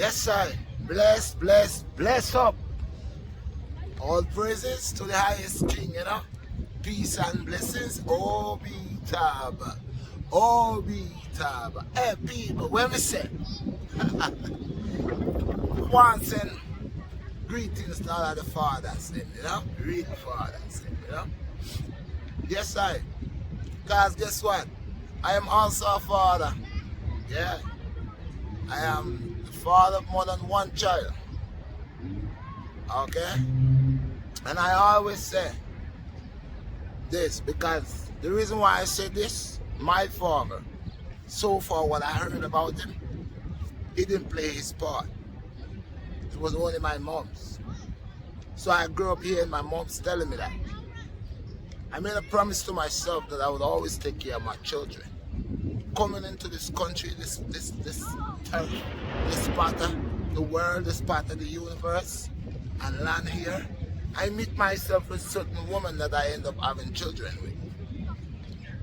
Yes, I. Bless, bless, bless up. All praises to the highest king, you know. Peace and blessings. Oh, be tab. Oh, be tab. Hey, people, when we say, once and greetings to all of the fathers, you know. Real fathers, you know. Yes, I. Because guess what? I am also a father. Yeah. I am the father of more than one child. Okay? And I always say this because the reason why I say this, my father, so far what I heard about him, he didn't play his part. It was only my mom's. So I grew up hearing my mom's telling me that. I made a promise to myself that I would always take care of my children. Coming into this country, this turf, this part of the world, this part of the universe, and land here, I meet myself with certain women that I end up having children with.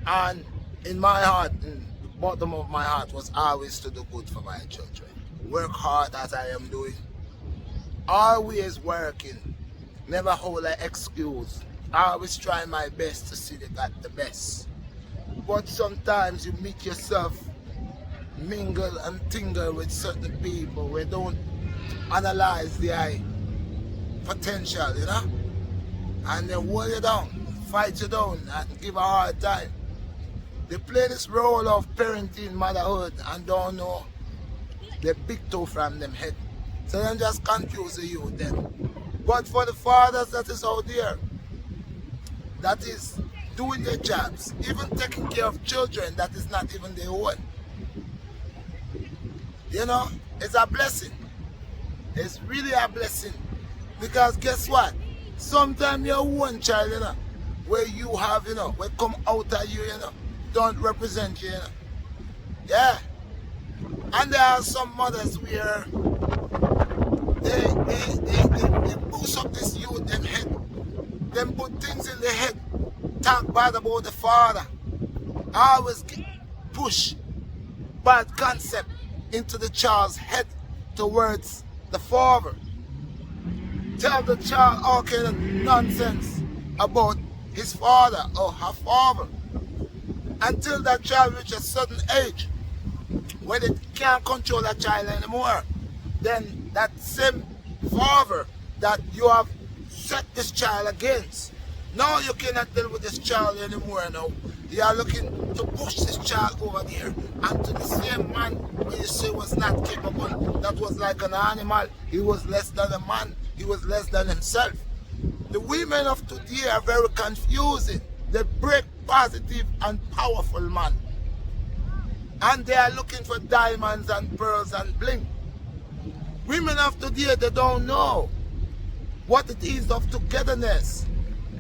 And in my heart, in the bottom of my heart, was always to do good for my children. Work hard as I am doing. Always working. Never hold an excuse. Always try my best to see they got the best. But sometimes you meet yourself, mingle and tingle with certain people who don't analyze their potential, you know? And they hold you down, fight you down, and give a hard time. They play this role of parenting, motherhood, and don't know the big toe from them head. So then just confuse the youth then. But for the fathers that is out there, that is doing their jobs, even taking care of children that is not even their own. You know, it's a blessing. It's really a blessing. Because guess what? Sometimes your own child, you know, where you have, you know, will come out of you, you know, don't represent you, you know. Yeah. And there are some mothers where they boost up this youth, them head. Them put things in their head. Talk bad about the father. Always push bad concept into the child's head towards the father. Tell the child all kind of nonsense about his father or her father until that child reaches a certain age when they can't control that child anymore. Then that same father that you have set this child against, now you cannot deal with this child anymore now. You are looking to push this child over there and to the same man who you say was not capable, that was like an animal, he was less than a man, he was less than himself. The women of today are very confusing. They break positive and powerful man. And they are looking for diamonds and pearls and bling. Women of today, they don't know what it is of togetherness,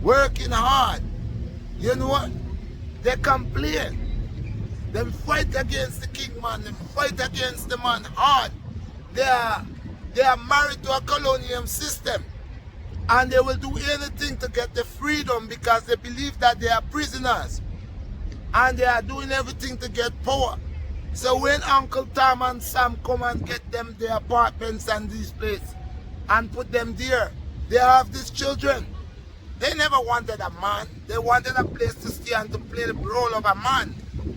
working hard. You know what? They complain. They fight against the king man. They fight against the man hard. They are married to a colonial system. And they will do anything to get the freedom because they believe that they are prisoners. And they are doing everything to get power. So when Uncle Tom and Sam come and get them their apartments and these places and put them there, they have these children. They never wanted a man. They wanted a place to stay and to play the role of a man.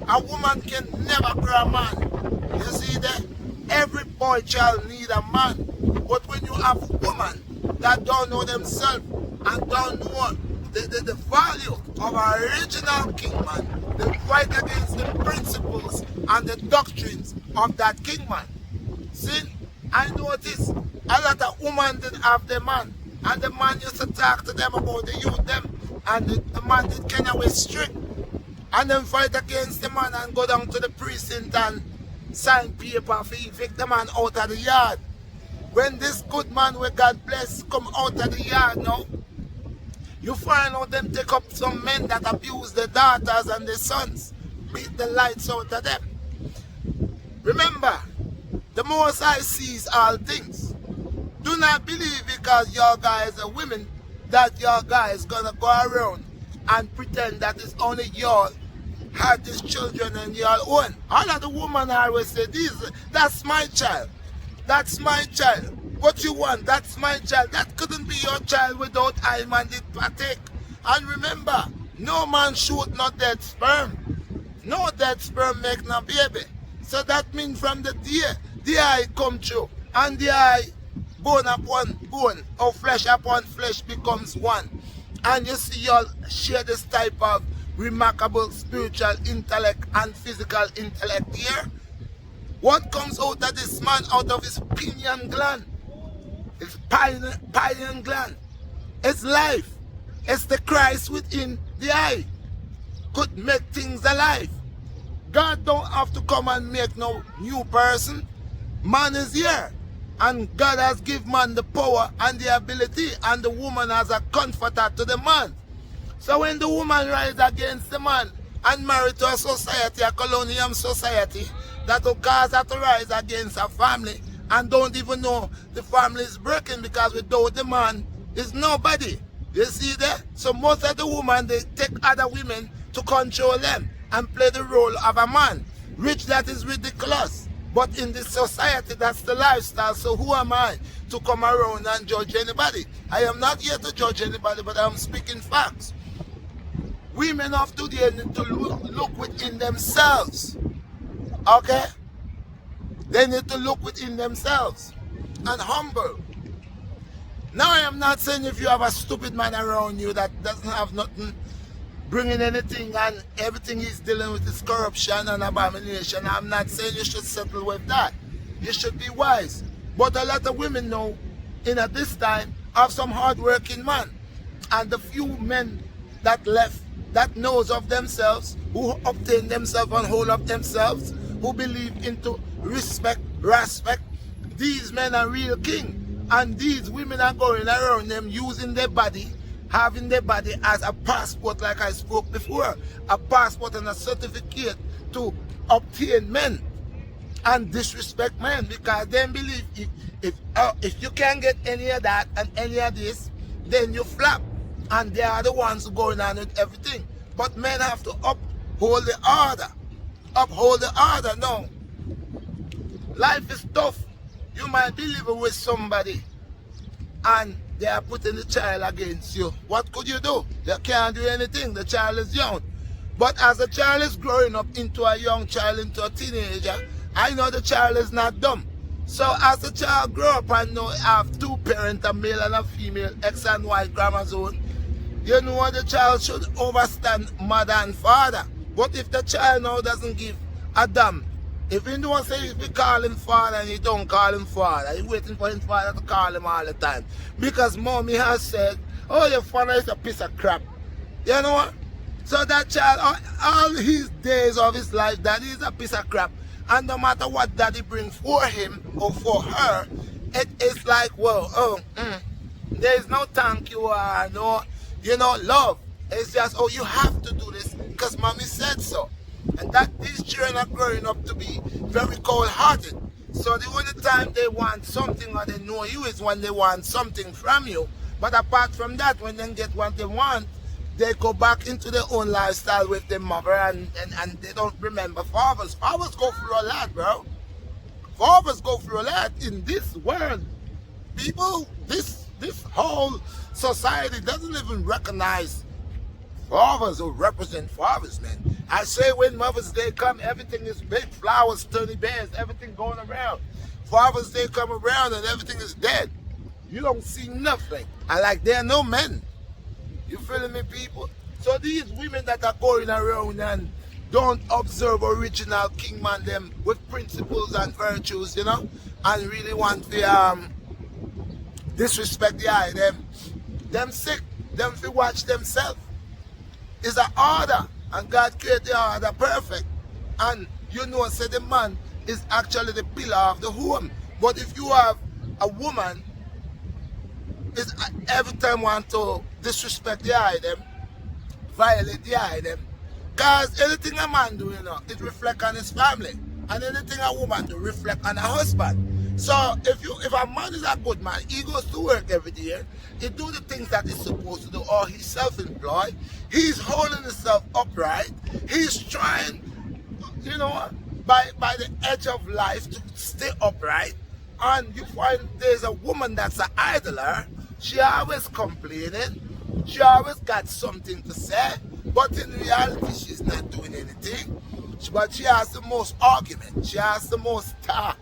A woman can never grow a man. You see that? Every boy child need a man. But when you have a woman that don't know themselves and don't know the value of our original king man, they fight against the principles and the doctrines of that king man. See, I notice a lot of women didn't have the man. And the man used to talk to them about the youth them. And the man did kind of way strict. And then fight against the man and go down to the precinct and sign paper for evict the man out of the yard. When this good man with God bless come out of the yard now, you find out them take up some men that abuse their daughters and their sons. Beat the lights out of them. Remember, the Most High sees all things. Do not believe because your guys are women that your guys gonna go around and pretend that it's only your had these children and your own. All of the women always say, that's my child. That's my child. What you want, that's my child. That couldn't be your child without I man did partake. And remember, no man shoot no dead sperm. No dead sperm make no baby. So that means from the day the eye come true and the eye bone upon bone or flesh upon flesh becomes one. And you see y'all share this type of remarkable spiritual intellect and physical intellect here. What comes out of this man out of his pineal gland? His pineal gland. It's life. It's the Christ within the eye. Could make things alive. God don't have to come and make no new person. Man is here. And God has given man the power and the ability, and the woman as a comforter to the man. So when the woman rise against the man and married to a society, a colonial society, that will cause her to rise against her family and don't even know the family is breaking, because without the man is nobody. You see that? So most of the women, they take other women to control them and play the role of a man. Rich, that is ridiculous. But in this society, that's the lifestyle. So who am I to come around and judge anybody? I am not here to judge anybody, but I'm speaking facts. Women of today need to look within themselves. Okay? They need to look within themselves and humble. Now, I am not saying if you have a stupid man around you that doesn't have nothing bringing anything and everything he's dealing with is corruption and abomination, I'm not saying you should settle with that. You should be wise. But a lot of women know, at this time, have some hard-working man. And the few men that left, that knows of themselves, who obtain themselves and hold up themselves, who believe into respect, these men are real king. And these women are going around them using their body, having their body as a passport, like I spoke before, a passport and a certificate to obtain men and disrespect men, because they believe if you can't get any of that and any of this, then you flap, and they are the ones going on with everything. But men have to uphold the order. No, life is tough. You might be living with somebody and they are putting the child against you. What could you do? You can't do anything. The child is young. But as the child is growing up into a young child, into a teenager, I know the child is not dumb. So as the child grow up and know have two parents, a male and a female, X and Y chromosome, you know what, the child should understand mother and father. But if the child now doesn't give a damn, if he don't say if he call him father and he don't call him father, he waiting for his father to call him all the time. Because mommy has said, oh, your father is a piece of crap. You know what? So that child, all his days of his life, daddy is a piece of crap. And no matter what daddy brings for him or for her, it is like, well, there is no thank you or no, love. It's just, oh, you have to do this because mommy said so. And that these children are growing up to be very cold-hearted. So the only time they want something or they know you is when they want something from you. But apart from that, when they get what they want, they go back into their own lifestyle with their mother and they don't remember fathers. Fathers go through a lot, bro. Fathers go through a lot in this world. People, this whole society doesn't even recognize fathers who represent fathers, man. I say when Mother's Day come, everything is big, flowers, teddy bears, everything going around. Father's Day come around and everything is dead. You don't see nothing. And like there are no men. You feeling me, people? So these women that are going around and don't observe original king man them with principles and virtues, and really want to disrespect the eye, them sick, them to watch themselves. It's an order, and God created the order perfect. And say the man is actually the pillar of the home. But if you have a woman, is every time want to disrespect the item, violate the item, because anything a man do, it reflects on his family, and anything a woman do reflect on her husband. So if a man is a good man, he goes to work every day, he do the things that he's supposed to do, or he's self-employed, he's holding himself upright, he's trying, by the edge of life to stay upright, And you find there's a woman that's an idler. She always complaining. She always got something to say. But in reality, she's not doing anything. But she has the most argument. She has the most talk.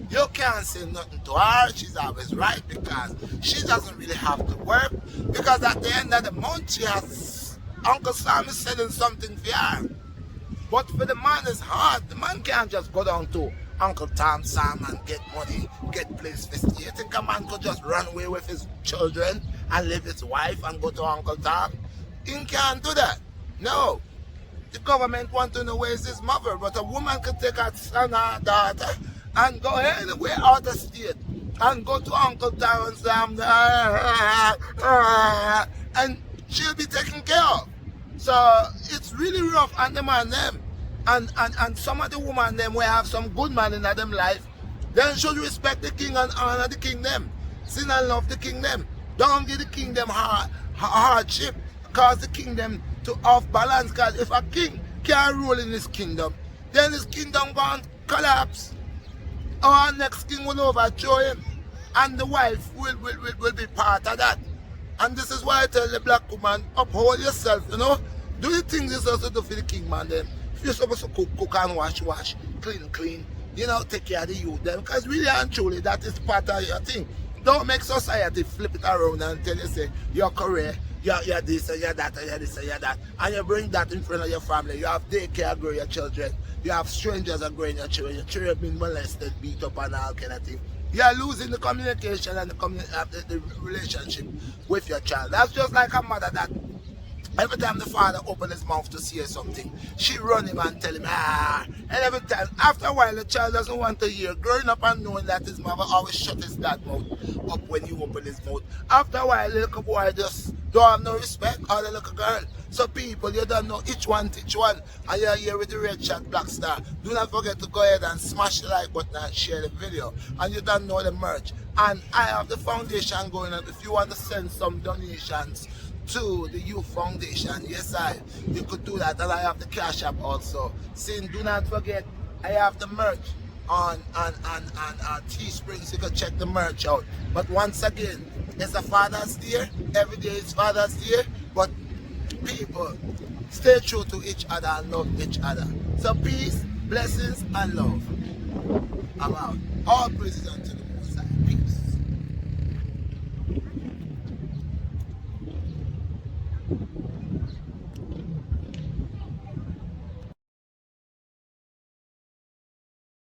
You can't say nothing to her. She's always right because she doesn't really have to work. Because at the end of the month, she has Uncle Sam is selling something for her. But for the man, it's hard. The man can't just go down to Uncle Tom Sam and get money, get place for stay. You think a man could just run away with his children and leave his wife and go to Uncle Tom? He can't do that. No. The government wants to know where is his mother, but a woman can take her son or daughter and go anywhere out of state and go to Uncle Tom and Sam and she'll be taken care of. So it's really rough on the man them. And some of the women them will have some good man in them life. Then should respect the king and honor the kingdom. Sin and love the kingdom. Don't give the kingdom hardship. Cause the kingdom to off balance. Cause if a king can't rule in his kingdom, then his kingdom gonna collapse. Our next king will overthrow him. And the wife will be part of that. And this is why I tell the black woman, uphold yourself, you know. Do the things you're supposed to do for the king, man, then. If you're supposed to cook and wash, clean, you know, take care of the youth, then. Because really and truly, that is part of your thing. Don't make society flip it around and tell you, say, you're correct, you're this, and you're that, and you're this, and you're that. And you bring that in front of your family. You have daycare growing your children. You have strangers are growing your children. Your children being molested, beat up, and all kind of thing. You are losing the communication and the relationship with your child. That's just like a mother that every time the father opens his mouth to say something, she run him and tell him, and every time, after a while, the child doesn't want to hear. Growing up and knowing that his mother always shut his dad mouth up when he open his mouth. After a while, the little boy just don't have no respect, or the little girl. So people, you don't know each one teach one. And you're here with the Redshotblackstar. Do not forget to go ahead and smash the like button and share the video. And you don't know the merch. And I have the foundation going on. If you want to send some donations to the Youth Foundation, yes you could do that. And I have the Cash App also. Saying do not forget, I have the merch on Teespring, so you can check the merch out. But once again, it's a Father's Day. Every day is Father's Day. But people, stay true to each other and love each other. So peace, blessings, and love. I'm out. All praises unto the Most High. Peace.